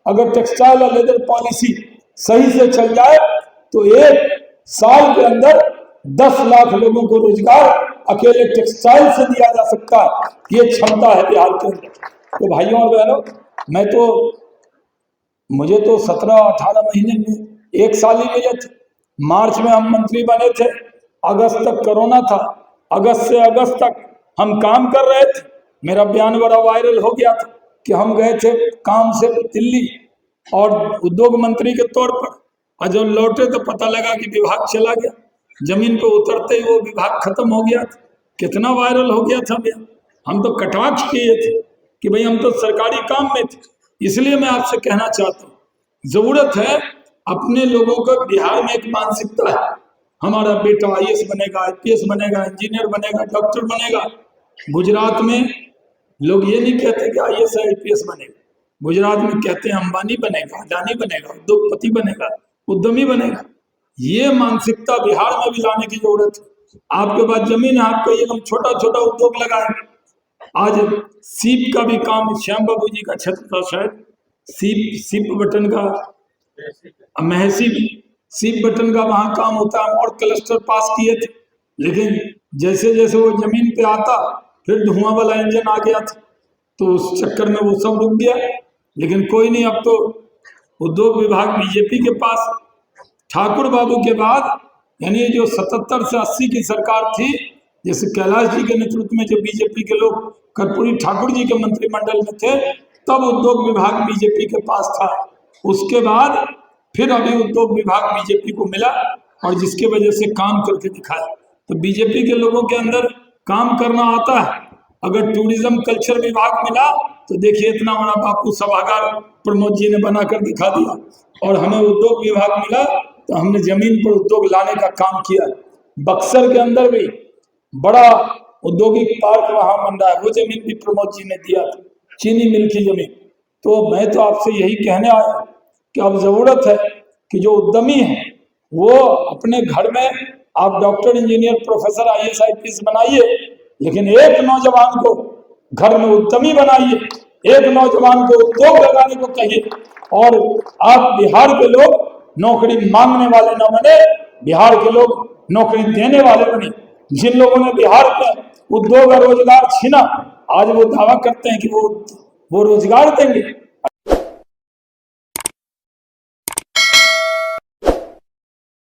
अगर टेक्सटाइल और leather policy सही से चल जाए तो 1 साल के अंदर 10 लाख लोगों को रोजगार अकेले टेक्सटाइल से दिया जा सकता है। ये क्षमता है बिहार के अंदर। तो भाइयों और बहनों, मुझे तो 17-18 महीने में 1 साल ही मिले थे। मार्च में हम मंत्री बने थे, अगस्त तक कोरोना था, अगस्त से अगस्त तक हम काम कर रहे थे। मेरा बयान बड़ा वायरल हो गया था कि हम गए थे काम से दिल्ली और उद्योग मंत्री के तौर पर, और जब लौटे तो पता लगा कि विभाग चला गया। जमीन पे उतरते ही वो विभाग खत्म हो गया था। कितना वायरल हो गया था बयान। हम तो कटाक्ष किए थे कि भाई हम तो सरकारी काम में थे। इसलिए मैं आपसे कहना चाहता हूँ, जरूरत है अपने लोगों का। बिहार में एक मानसिकता है, हमारा बेटा IAS बनेगा, IPS बनेगा, इंजीनियर बनेगा, डॉक्टर बनेगा। गुजरात में लोग ये नहीं कहते कि IAS IPS बनेगा, गुजरात में कहते हैं अंबानी बनेगा, अडानी बनेगा, उद्योगपति बनेगा, उद्यमी बनेगा। ये मानसिकता बिहार में भी लाने की जरूरत है। आपके पास जमीन है, आप कहिए हम छोटा छोटा उद्योग लगाएंगे। आज सीप का भी काम श्याम बाबू जी का क्षेत्र था, शायद सीप बटन का, महसी सीप बटन का वहां काम होता है और क्लस्टर पास किए थे। लेकिन जैसे जैसे वो जमीन पे आता फिर धुआं वाला इंजन आ गया था, तो उस चक्कर में वो सब रुक गया। लेकिन कोई नहीं, अब तो उद्योग विभाग बीजेपी के पास। ठाकुर बाबू के बाद यानी जो 77 से 80 की सरकार थी, जैसे कैलाश जी के नेतृत्व में जो बीजेपी के लोग कर्पूरी ठाकुर जी के मंत्रिमंडल में थे, तब उद्योग विभाग बीजेपी के पास था। उसके बाद फिर अभी उद्योग विभाग बीजेपी को मिला और जिसके वजह से काम करके दिखाया। तो बीजेपी के लोगों के अंदर काम करना आता है। अगर टूरिज्म कल्चर विभाग मिला तो देखिए इतना बड़ा बापू सभागार प्रमोद जी ने बनाकर दिखा दिया। और हमें उद्योग विभाग मिला तो हमने जमीन पर उद्योग लाने का काम किया। बक्सर के अंदर भी बड़ा औद्योगिक पार्क वहां बन रहा है, वो जमीन भी प्रमोद जी ने दिया था, चीनी मिल की जमीन। तो मैं तो आपसे यही कहने आया कि अब जरूरत है कि जो उद्यमी है वो अपने घर में आप doctor, engineer, professor, IAS IPS बनाइए, लेकिन एक नौजवान को घर में उद्यमी बनाइए, एक नौजवान को उद्योग लगाने को कहिए। और आप बिहार के लोग नौकरी मांगने वाले न बने, बिहार के लोग नौकरी देने वाले बने। जिन लोगों ने बिहार में उद्योग और रोजगार छीना, आज वो दावा करते हैं कि वो रोजगार देंगे।